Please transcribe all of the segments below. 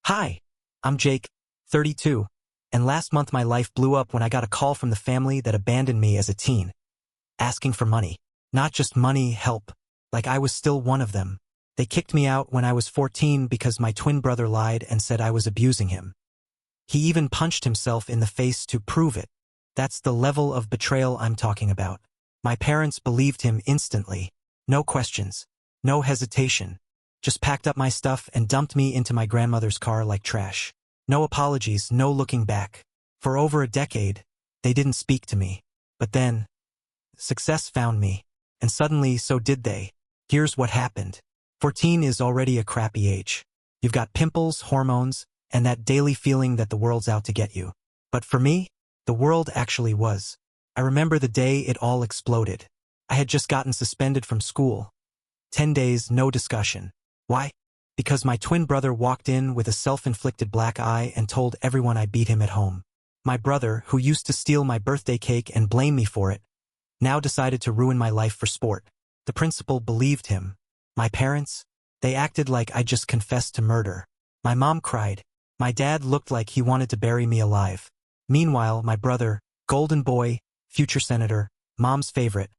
Hi, I'm Jake, 32, and last month my life blew up when I got a call from the family that abandoned me as a teen, asking for money. Not just money, help, like I was still one of them. They kicked me out when I was 14 because my twin brother lied and said I was abusing him. He even punched himself in the face to prove it. That's the level of betrayal I'm talking about. My parents believed him instantly. No questions, no hesitation. Just packed up my stuff and dumped me into my grandmother's car like trash. No apologies, no looking back. For over a decade, they didn't speak to me. But then, success found me. And suddenly, so did they. Here's what happened. 14 is already a crappy age. You've got pimples, hormones, and that daily feeling that the world's out to get you. But for me, the world actually was. I remember the day it all exploded. I had just gotten suspended from school. 10 days, no discussion. Why? Because my twin brother walked in with a self-inflicted black eye and told everyone I beat him at home. My brother, who used to steal my birthday cake and blame me for it, now decided to ruin my life for sport. The principal believed him. My parents? They acted like I just confessed to murder. My mom cried. My dad looked like he wanted to bury me alive. Meanwhile, my brother, golden boy, future senator, mom's favorite,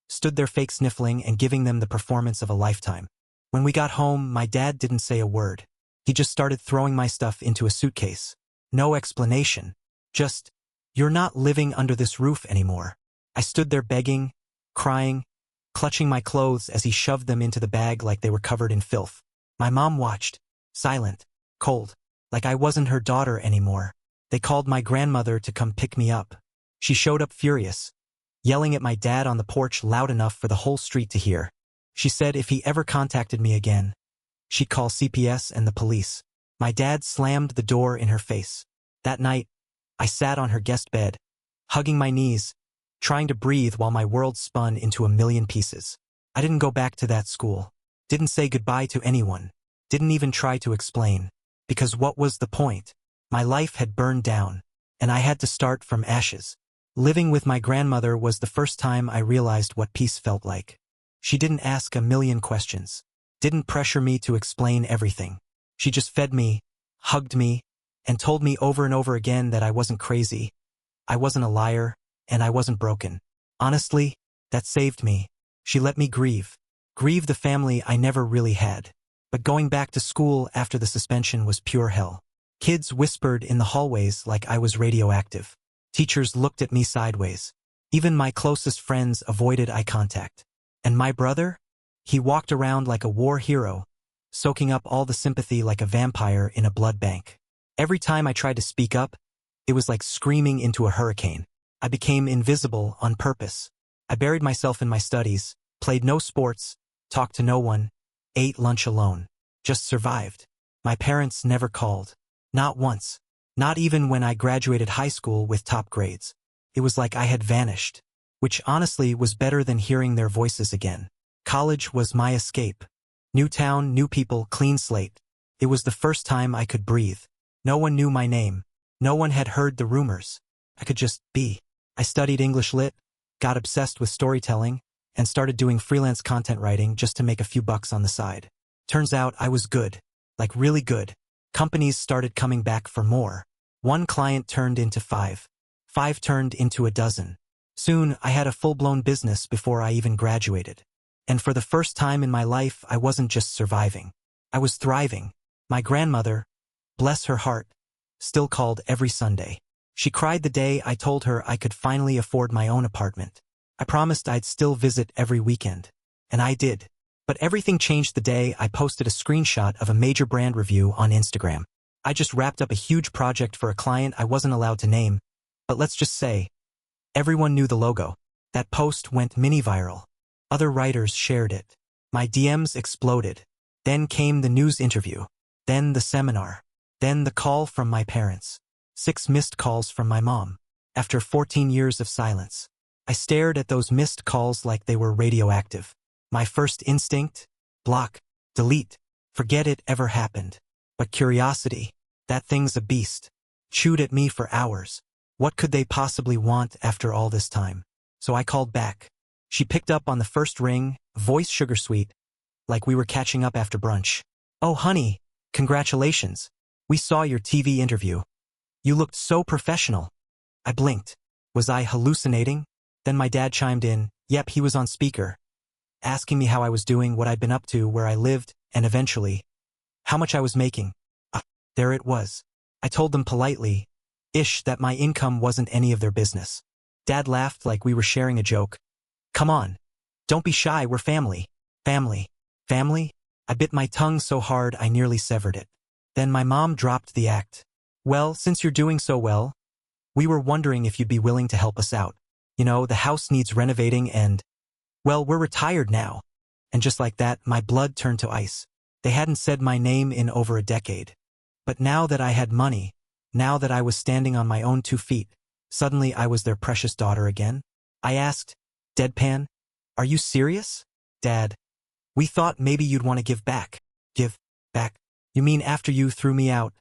stood there fake sniffling and giving them the performance of a lifetime. When we got home, my dad didn't say a word. He just started throwing my stuff into a suitcase. No explanation. Just, you're not living under this roof anymore. I stood there begging, crying, clutching my clothes as he shoved them into the bag like they were covered in filth. My mom watched, silent, cold, like I wasn't her daughter anymore. They called my grandmother to come pick me up. She showed up furious, yelling at my dad on the porch loud enough for the whole street to hear. She said if he ever contacted me again, she'd call CPS and the police. My dad slammed the door in her face. That night, I sat on her guest bed, hugging my knees, trying to breathe while my world spun into a million pieces. I didn't go back to that school. Didn't say goodbye to anyone. Didn't even try to explain. Because what was the point? My life had burned down, and I had to start from ashes. Living with my grandmother was the first time I realized what peace felt like. She didn't ask a million questions, didn't pressure me to explain everything. She just fed me, hugged me, and told me over and over again that I wasn't crazy, I wasn't a liar, and I wasn't broken. Honestly, that saved me. She let me grieve the family I never really had. But going back to school after the suspension was pure hell. Kids whispered in the hallways like I was radioactive. Teachers looked at me sideways. Even my closest friends avoided eye contact. And my brother? He walked around like a war hero, soaking up all the sympathy like a vampire in a blood bank. Every time I tried to speak up, it was like screaming into a hurricane. I became invisible on purpose. I buried myself in my studies, played no sports, talked to no one, ate lunch alone. Just survived. My parents never called. Not once. Not even when I graduated high school with top grades. It was like I had vanished. Which honestly was better than hearing their voices again. College was my escape. New town, new people, clean slate. It was the first time I could breathe. No one knew my name. No one had heard the rumors. I could just be. I studied English Lit, got obsessed with storytelling, and started doing freelance content writing just to make a few bucks on the side. Turns out I was good. Like really good. Companies started coming back for more. One client turned into 5. 5 turned into a dozen. Soon, I had a full-blown business before I even graduated. And for the first time in my life, I wasn't just surviving. I was thriving. My grandmother, bless her heart, still called every Sunday. She cried the day I told her I could finally afford my own apartment. I promised I'd still visit every weekend. And I did. But everything changed the day I posted a screenshot of a major brand review on Instagram. I just wrapped up a huge project for a client I wasn't allowed to name, but let's just say, everyone knew the logo. That post went mini-viral. Other writers shared it. My DMs exploded. Then came the news interview. Then the seminar. Then the call from my parents. 6 missed calls from my mom. After 14 years of silence. I stared at those missed calls like they were radioactive. My first instinct? Block. Delete. Forget it ever happened. But curiosity, that thing's a beast. Chewed at me for hours. What could they possibly want after all this time? So I called back. She picked up on the first ring, voice sugar sweet, like we were catching up after brunch. Oh honey, congratulations. We saw your TV interview. You looked so professional. I blinked. Was I hallucinating? Then my dad chimed in. Yep, he was on speaker, asking me how I was doing, what I'd been up to, where I lived, and eventually, how much I was making. There it was. I told them politely, that my income wasn't any of their business. Dad laughed like we were sharing a joke. Come on. Don't be shy, we're family. Family. Family? I bit my tongue so hard I nearly severed it. Then my mom dropped the act. Well, since you're doing so well, we were wondering if you'd be willing to help us out. You know, the house needs renovating and, well, we're retired now. And just like that, my blood turned to ice. They hadn't said my name in over a decade. But now that I had money, now that I was standing on my own 2 feet, suddenly I was their precious daughter again. I asked, deadpan, are you serious? Dad, we thought maybe you'd want to give back. Give back? You mean after you threw me out,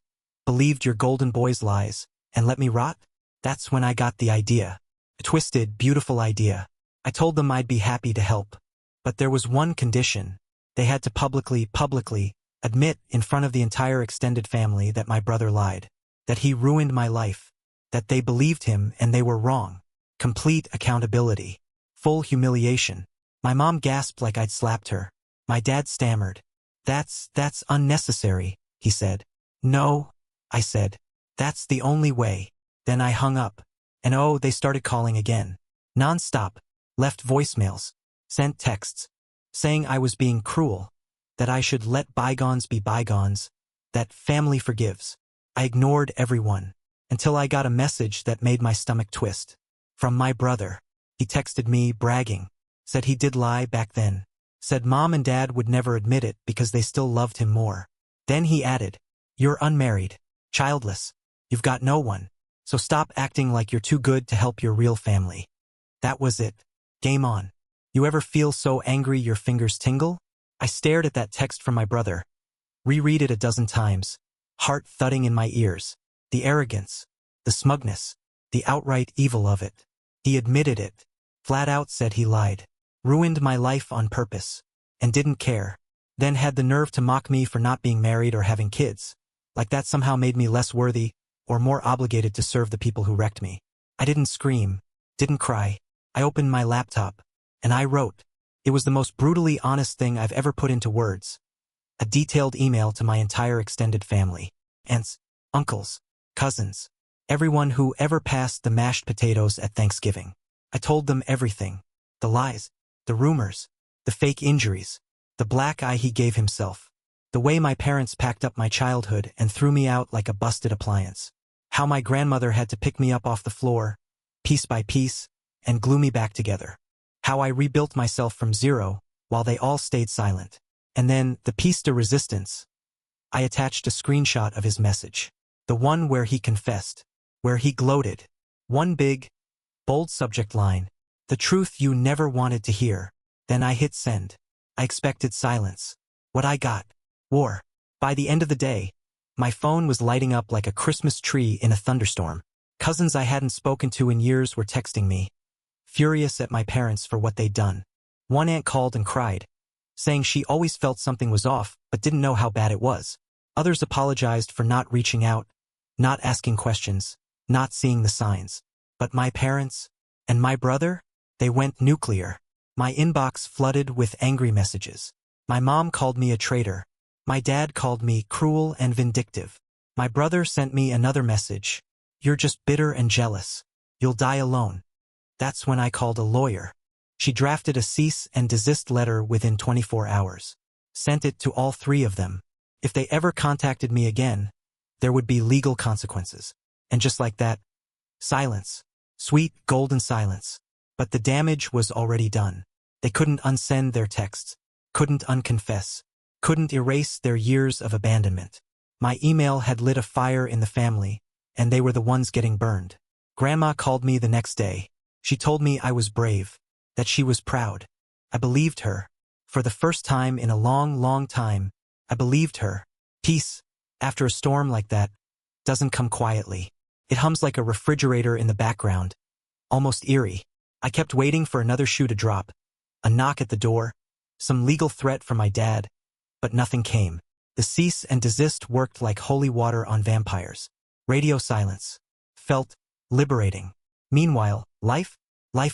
believed your golden boy's lies, and let me rot? That's when I got the idea. A twisted, beautiful idea. I told them I'd be happy to help. But there was one condition. They had to publicly admit in front of the entire extended family that my brother lied, that he ruined my life, that they believed him and they were wrong. Complete accountability. Full humiliation. My mom gasped like I'd slapped her. My dad stammered. That's unnecessary, he said. No, I said. That's the only way. Then I hung up. And they started calling again. Non-stop. Left voicemails. Sent texts. Saying I was being cruel. That I should let bygones be bygones. That family forgives. I ignored everyone. Until I got a message that made my stomach twist. From my brother. He texted me, bragging. Said he did lie back then. Said mom and dad would never admit it because they still loved him more. Then he added, you're unmarried. Childless. You've got no one. So stop acting like you're too good to help your real family. That was it. Game on. You ever feel so angry your fingers tingle? I stared at that text from my brother. Reread it a dozen times. Heart thudding in my ears. The arrogance. The smugness. The outright evil of it. He admitted it. Flat out said he lied. Ruined my life on purpose. And didn't care. Then had the nerve to mock me for not being married or having kids. Like that somehow made me less worthy or more obligated to serve the people who wrecked me. I didn't scream. Didn't cry. I opened my laptop. And I wrote. It was the most brutally honest thing I've ever put into words. A detailed email to my entire extended family. Aunts, uncles, cousins. Everyone who ever passed the mashed potatoes at Thanksgiving. I told them everything. The lies. The rumors. The fake injuries. The black eye he gave himself. The way my parents packed up my childhood and threw me out like a busted appliance. How my grandmother had to pick me up off the floor, piece by piece, and glue me back together. How I rebuilt myself from zero, while they all stayed silent. And then, the piece de resistance. I attached a screenshot of his message. The one where he confessed. Where he gloated. One big, bold subject line. The truth you never wanted to hear. Then I hit send. I expected silence. What I got. War. By the end of the day, my phone was lighting up like a Christmas tree in a thunderstorm. Cousins I hadn't spoken to in years were texting me, furious at my parents for what they'd done. One aunt called and cried, saying she always felt something was off but didn't know how bad it was. Others apologized for not reaching out, not asking questions, not seeing the signs. But my parents and my brother, they went nuclear. My inbox flooded with angry messages. My mom called me a traitor. My dad called me cruel and vindictive. My brother sent me another message. You're just bitter and jealous. You'll die alone. That's when I called a lawyer. She drafted a cease and desist letter within 24 hours. Sent it to all 3 of them. If they ever contacted me again, there would be legal consequences. And just like that, silence. Sweet, golden silence. But the damage was already done. They couldn't unsend their texts. Couldn't unconfess. Couldn't erase their years of abandonment. My email had lit a fire in the family, and they were the ones getting burned. Grandma called me the next day. She told me I was brave, that she was proud. I believed her. For the first time in a long, long time, I believed her. Peace, after a storm like that, doesn't come quietly. It hums like a refrigerator in the background. Almost eerie. I kept waiting for another shoe to drop. A knock at the door. Some legal threat from my dad. But nothing came. The cease and desist worked like holy water on vampires. Radio silence. Felt liberating. Meanwhile, life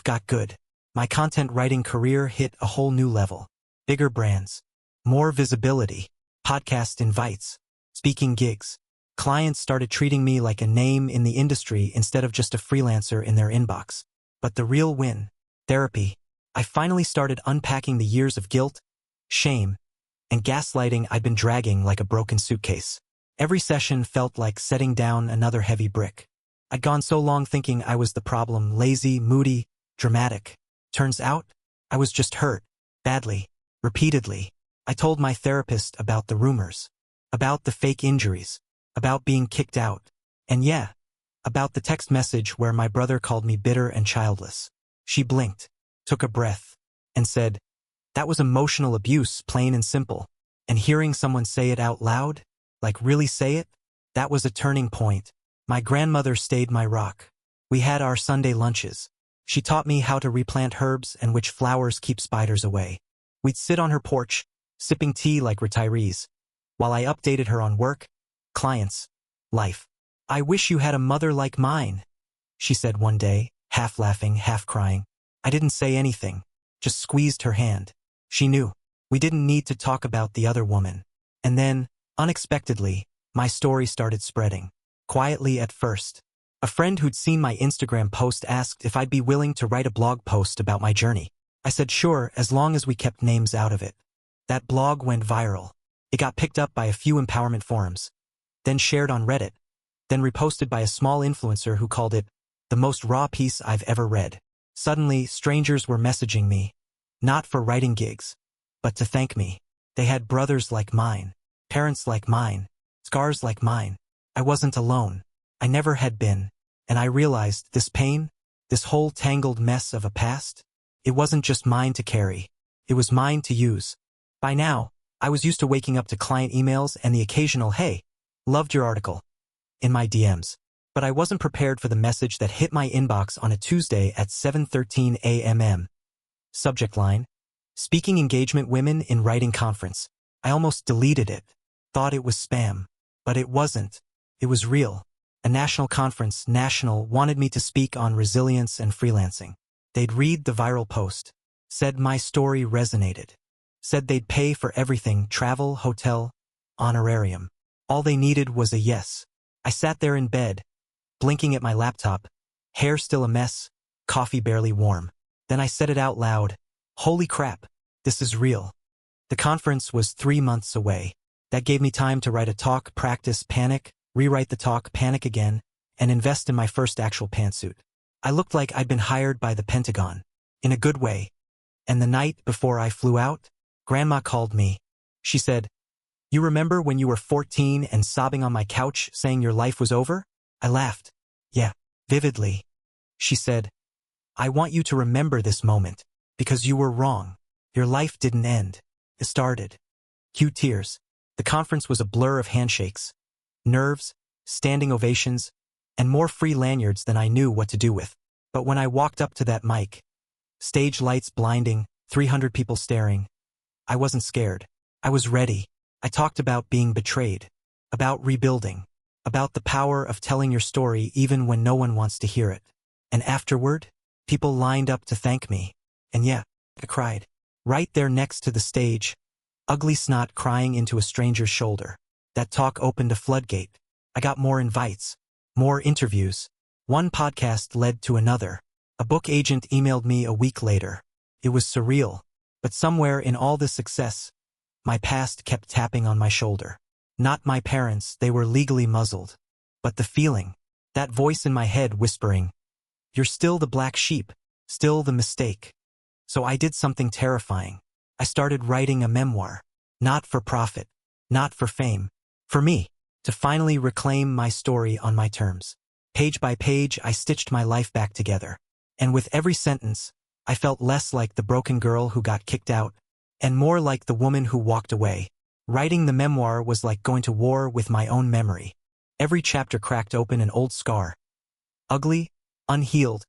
got good. My content writing career hit a whole new level. Bigger brands. More visibility. Podcast invites. Speaking gigs. Clients started treating me like a name in the industry instead of just a freelancer in their inbox. But the real win. Therapy. I finally started unpacking the years of guilt, shame, and gaslighting I'd been dragging like a broken suitcase. Every session felt like setting down another heavy brick. I'd gone so long thinking I was the problem, lazy, moody, dramatic. Turns out, I was just hurt. Badly. Repeatedly. I told my therapist about the rumors. About the fake injuries. About being kicked out. And yeah, about the text message where my brother called me bitter and childless. She blinked, took a breath, and said, "That was emotional abuse, plain and simple." And hearing someone say it out loud, like really say it, that was a turning point. My grandmother stayed my rock. We had our Sunday lunches. She taught me how to replant herbs and which flowers keep spiders away. We'd sit on her porch, sipping tea like retirees, while I updated her on work, clients, life. "I wish you had a mother like mine," she said one day, half laughing, half crying. I didn't say anything, just squeezed her hand. She knew. We didn't need to talk about the other woman. And then, unexpectedly, my story started spreading. Quietly at first. A friend who'd seen my Instagram post asked if I'd be willing to write a blog post about my journey. I said sure, as long as we kept names out of it. That blog went viral. It got picked up by a few empowerment forums, then shared on Reddit, then reposted by a small influencer who called it the most raw piece I've ever read. Suddenly, strangers were messaging me, not for writing gigs, but to thank me. They had brothers like mine, parents like mine, scars like mine. I wasn't alone. I never had been. And I realized this pain, this whole tangled mess of a past, it wasn't just mine to carry. It was mine to use. By now, I was used to waking up to client emails and the occasional "Hey, loved your article" in my DMs. But I wasn't prepared for the message that hit my inbox on a Tuesday at 7:13 a.m. Subject line: Speaking Engagement Women in Writing Conference. I almost deleted it. Thought it was spam. But it wasn't. It was real. A national conference, wanted me to speak on resilience and freelancing. They'd read the viral post. Said my story resonated. Said they'd pay for everything: travel, hotel, honorarium. All they needed was a yes. I sat there in bed, blinking at my laptop, hair still a mess, coffee barely warm. Then I said it out loud. Holy crap, this is real. The conference was 3 months away. That gave me time to write a talk, practice, panic, rewrite the talk, panic again, and invest in my first actual pantsuit. I looked like I'd been hired by the Pentagon. In a good way. And the night before I flew out, Grandma called me. She said, "You remember when you were 14 and sobbing on my couch saying your life was over?" I laughed. "Yeah, vividly." She said, "I want you to remember this moment, because you were wrong. Your life didn't end. It started." Cue tears. The conference was a blur of handshakes, nerves, standing ovations, and more free lanyards than I knew what to do with. But when I walked up to that mic, stage lights blinding, 300 people staring, I wasn't scared. I was ready. I talked about being betrayed, about rebuilding, about the power of telling your story even when no one wants to hear it. And afterward, people lined up to thank me. And yeah, I cried. Right there next to the stage, ugly snot crying into a stranger's shoulder. That talk opened a floodgate. I got more invites, more interviews. One podcast led to another. A book agent emailed me a week later. It was surreal. But somewhere in all this success, my past kept tapping on my shoulder. Not my parents, they were legally muzzled. But the feeling, that voice in my head whispering, "You're still the black sheep, still the mistake." So I did something terrifying. I started writing a memoir. Not for profit, not for fame. For me, to finally reclaim my story on my terms. Page by page, I stitched my life back together. And with every sentence, I felt less like the broken girl who got kicked out, and more like the woman who walked away. Writing the memoir was like going to war with my own memory. Every chapter cracked open an old scar. Ugly, unhealed,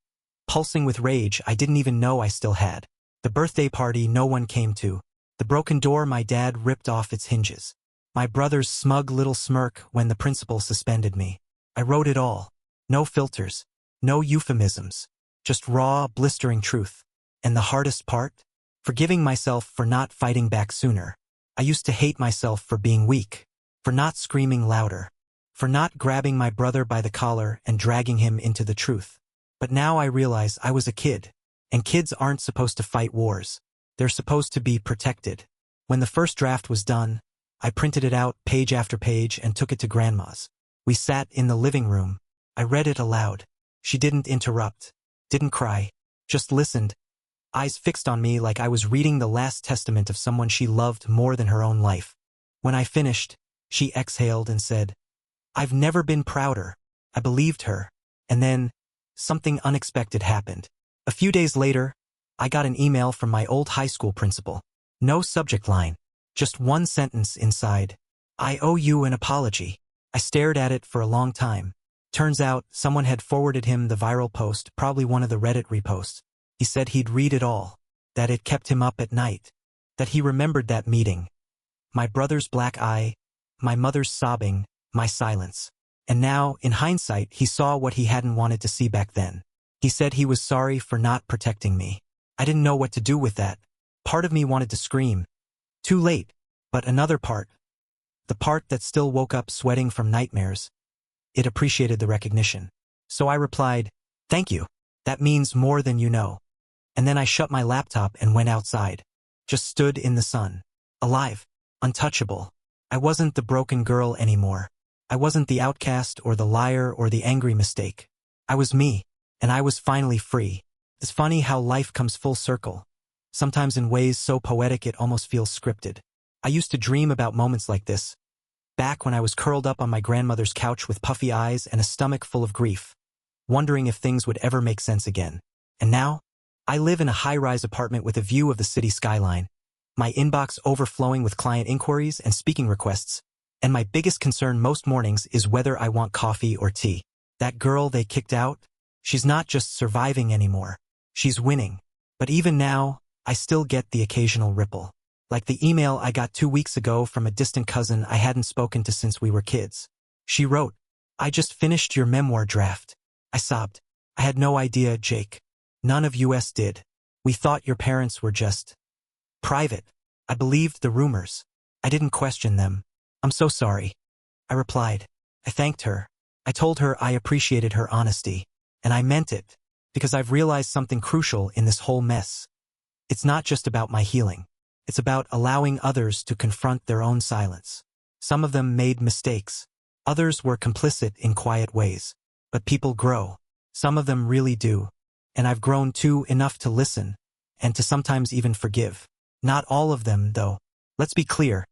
pulsing with rage I didn't even know I still had. The birthday party no one came to. The broken door my dad ripped off its hinges. My brother's smug little smirk when the principal suspended me. I wrote it all. No filters. No euphemisms. Just raw, blistering truth. And the hardest part? Forgiving myself for not fighting back sooner. I used to hate myself for being weak. For not screaming louder. For not grabbing my brother by the collar and dragging him into the truth. But now I realize I was a kid. And kids aren't supposed to fight wars. They're supposed to be protected. When the first draft was done, I printed it out page after page and took it to Grandma's. We sat in the living room. I read it aloud. She didn't interrupt. Didn't cry. Just listened. Eyes fixed on me like I was reading the last testament of someone she loved more than her own life. When I finished, she exhaled and said, "I've never been prouder." I believed her. And then, something unexpected happened. A few days later, I got an email from my old high school principal. No subject line. Just one sentence inside. "I owe you an apology." I stared at it for a long time. Turns out, someone had forwarded him the viral post, probably one of the Reddit reposts. He said he'd read it all. That it kept him up at night. That he remembered that meeting. My brother's black eye. My mother's sobbing. My silence. And now, in hindsight, he saw what he hadn't wanted to see back then. He said he was sorry for not protecting me. I didn't know what to do with that. Part of me wanted to scream. Too late. But another part. The part that still woke up sweating from nightmares. It appreciated the recognition. So I replied, "Thank you. That means more than you know." And then I shut my laptop and went outside. Just stood in the sun. Alive. Untouchable. I wasn't the broken girl anymore. I wasn't the outcast or the liar or the angry mistake. I was me. And I was finally free. It's funny how life comes full circle. Sometimes in ways so poetic it almost feels scripted. I used to dream about moments like this. Back when I was curled up on my grandmother's couch with puffy eyes and a stomach full of grief. Wondering if things would ever make sense again. And now? I live in a high-rise apartment with a view of the city skyline. My inbox overflowing with client inquiries and speaking requests. And my biggest concern most mornings is whether I want coffee or tea. That girl they kicked out? She's not just surviving anymore. She's winning. But even now, I still get the occasional ripple. Like the email I got 2 weeks ago from a distant cousin I hadn't spoken to since we were kids. She wrote, "I just finished your memoir draft." I sobbed. "I had no idea, Jake. None of us did. We thought your parents were just private." I believed the rumors. I didn't question them. "I'm so sorry." I replied. I thanked her. I told her I appreciated her honesty. And I meant it. Because I've realized something crucial in this whole mess. It's not just about my healing. It's about allowing others to confront their own silence. Some of them made mistakes. Others were complicit in quiet ways. But people grow. Some of them really do. And I've grown too enough to listen. And to sometimes even forgive. Not all of them, though. Let's be clear.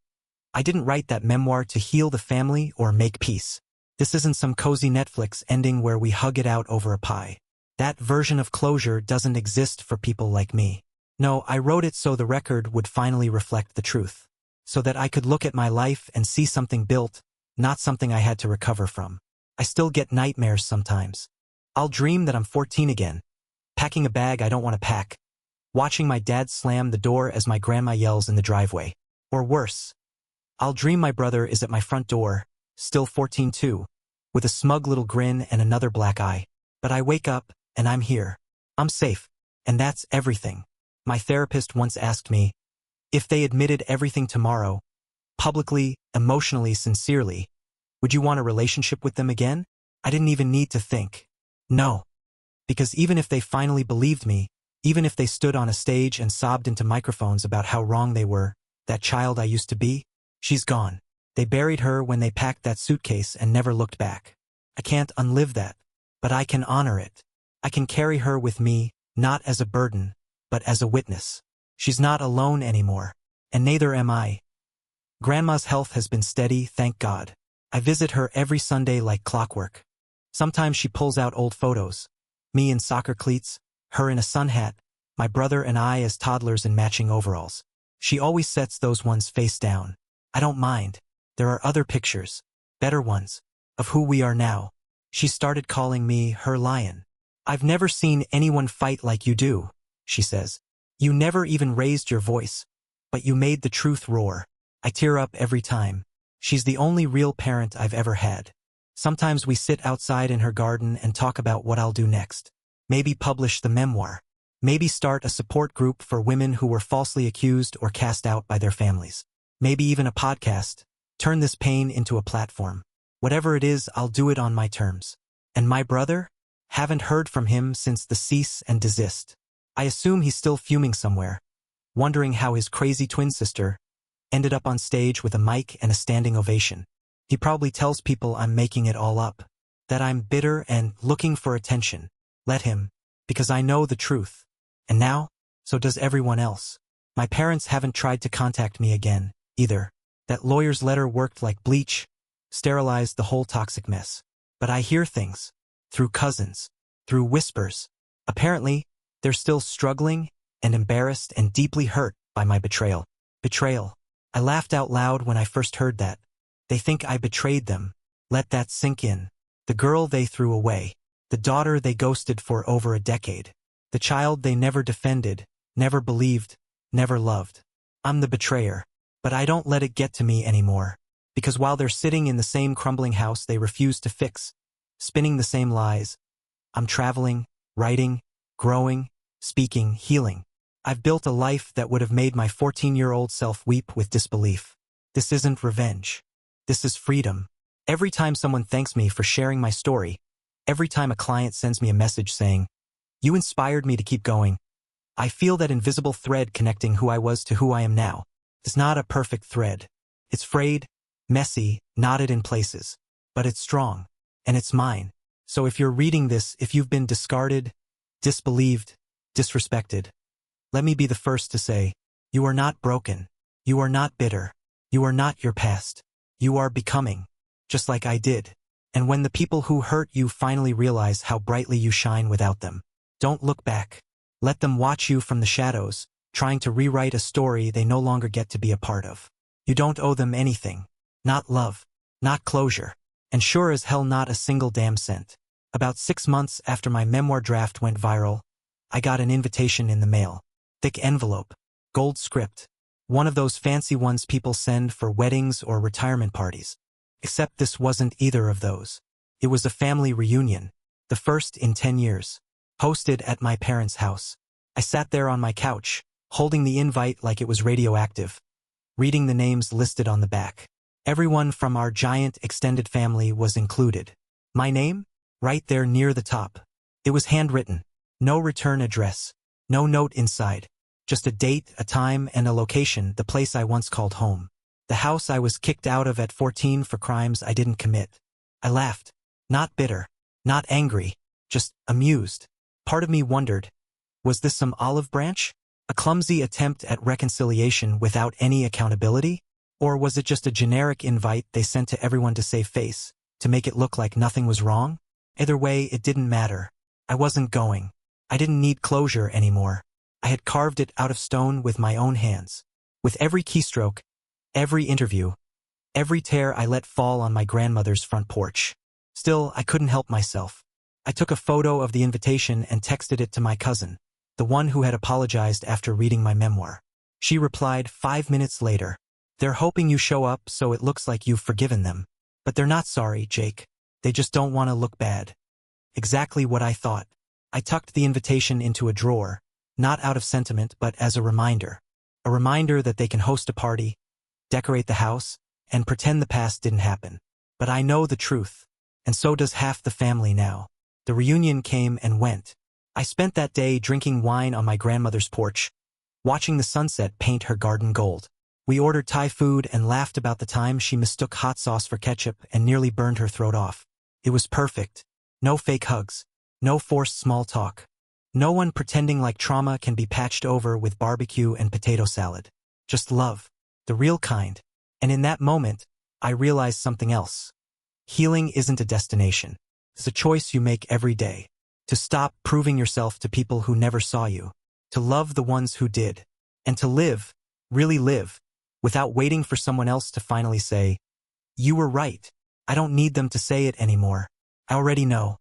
I didn't write that memoir to heal the family or make peace. This isn't some cozy Netflix ending where we hug it out over a pie. That version of closure doesn't exist for people like me. No, I wrote it so the record would finally reflect the truth. So that I could look at my life and see something built, not something I had to recover from. I still get nightmares sometimes. I'll dream that I'm 14 again. Packing a bag I don't want to pack. Watching my dad slam the door as my grandma yells in the driveway. Or worse. I'll dream my brother is at my front door, still 14 too, with a smug little grin and another black eye. But I wake up, and I'm here. I'm safe. And that's everything. My therapist once asked me, if they admitted everything tomorrow, publicly, emotionally, sincerely, would you want a relationship with them again? I didn't even need to think. No. Because even if they finally believed me, even if they stood on a stage and sobbed into microphones about how wrong they were, that child I used to be, she's gone. They buried her when they packed that suitcase and never looked back. I can't unlive that, but I can honor it. I can carry her with me, not as a burden, but as a witness. She's not alone anymore, and neither am I. Grandma's health has been steady, thank God. I visit her every Sunday like clockwork. Sometimes she pulls out old photos. Me in soccer cleats, her in a sun hat, my brother and I as toddlers in matching overalls. She always sets those ones face down. I don't mind. There are other pictures, better ones, of who we are now. She started calling me her lion. "I've never seen anyone fight like you do," she says. "You never even raised your voice, but you made the truth roar." I tear up every time. She's the only real parent I've ever had. Sometimes we sit outside in her garden and talk about what I'll do next. Maybe publish the memoir. Maybe start a support group for women who were falsely accused or cast out by their families. Maybe even a podcast. Turn this pain into a platform. Whatever it is, I'll do it on my terms. And my brother? Haven't heard from him since the cease and desist. I assume he's still fuming somewhere, wondering how his crazy twin sister ended up on stage with a mic and a standing ovation. He probably tells people I'm making it all up, that I'm bitter and looking for attention. Let him, because I know the truth. And now, so does everyone else. My parents haven't tried to contact me again, either. That lawyer's letter worked like bleach, sterilized the whole toxic mess. But I hear things. Through cousins. Through whispers. Apparently, they're still struggling and embarrassed and deeply hurt by my betrayal. Betrayal. I laughed out loud when I first heard that. They think I betrayed them. Let that sink in. The girl they threw away. The daughter they ghosted for over a decade. The child they never defended, never believed, never loved. I'm the betrayer. But I don't let it get to me anymore. Because while they're sitting in the same crumbling house they refuse to fix, spinning the same lies, I'm traveling, writing, growing, speaking, healing. I've built a life that would have made my 14-year-old self weep with disbelief. This isn't revenge. This is freedom. Every time someone thanks me for sharing my story, every time a client sends me a message saying, "You inspired me to keep going," I feel that invisible thread connecting who I was to who I am now. It's not a perfect thread. It's frayed, messy, knotted in places. But it's strong. And it's mine. So if you're reading this, if you've been discarded, disbelieved, disrespected, let me be the first to say, you are not broken. You are not bitter. You are not your past. You are becoming, just like I did. And when the people who hurt you finally realize how brightly you shine without them, don't look back. Let them watch you from the shadows, trying to rewrite a story they no longer get to be a part of. You don't owe them anything. Not love. Not closure. And sure as hell not a single damn cent. About 6 months after my memoir draft went viral, I got an invitation in the mail. Thick envelope. Gold script. One of those fancy ones people send for weddings or retirement parties. Except this wasn't either of those. It was a family reunion. The first in 10 years. Hosted at my parents' house. I sat there on my couch, holding the invite like it was radioactive, reading the names listed on the back. Everyone from our giant extended family was included. My name? Right there near the top. It was handwritten. No return address. No note inside. Just a date, a time, and a location, the place I once called home. The house I was kicked out of at 14 for crimes I didn't commit. I laughed. Not bitter. Not angry. Just amused. Part of me wondered, was this some olive branch? A clumsy attempt at reconciliation without any accountability? Or was it just a generic invite they sent to everyone to save face, to make it look like nothing was wrong? Either way, it didn't matter. I wasn't going. I didn't need closure anymore. I had carved it out of stone with my own hands. With every keystroke, every interview, every tear I let fall on my grandmother's front porch. Still, I couldn't help myself. I took a photo of the invitation and texted it to my cousin, the one who had apologized after reading my memoir. She replied 5 minutes later, "They're hoping you show up so it looks like you've forgiven them. But they're not sorry, Jake. They just don't want to look bad." Exactly what I thought. I tucked the invitation into a drawer, not out of sentiment but as a reminder. A reminder that they can host a party, decorate the house, and pretend the past didn't happen. But I know the truth, and so does half the family now. The reunion came and went. I spent that day drinking wine on my grandmother's porch, watching the sunset paint her garden gold. We ordered Thai food and laughed about the time she mistook hot sauce for ketchup and nearly burned her throat off. It was perfect. No fake hugs. No forced small talk. No one pretending like trauma can be patched over with barbecue and potato salad. Just love. The real kind. And in that moment, I realized something else. Healing isn't a destination. It's a choice you make every day. To stop proving yourself to people who never saw you. To love the ones who did. And to live, really live, without waiting for someone else to finally say, "You were right." I don't need them to say it anymore. I already know.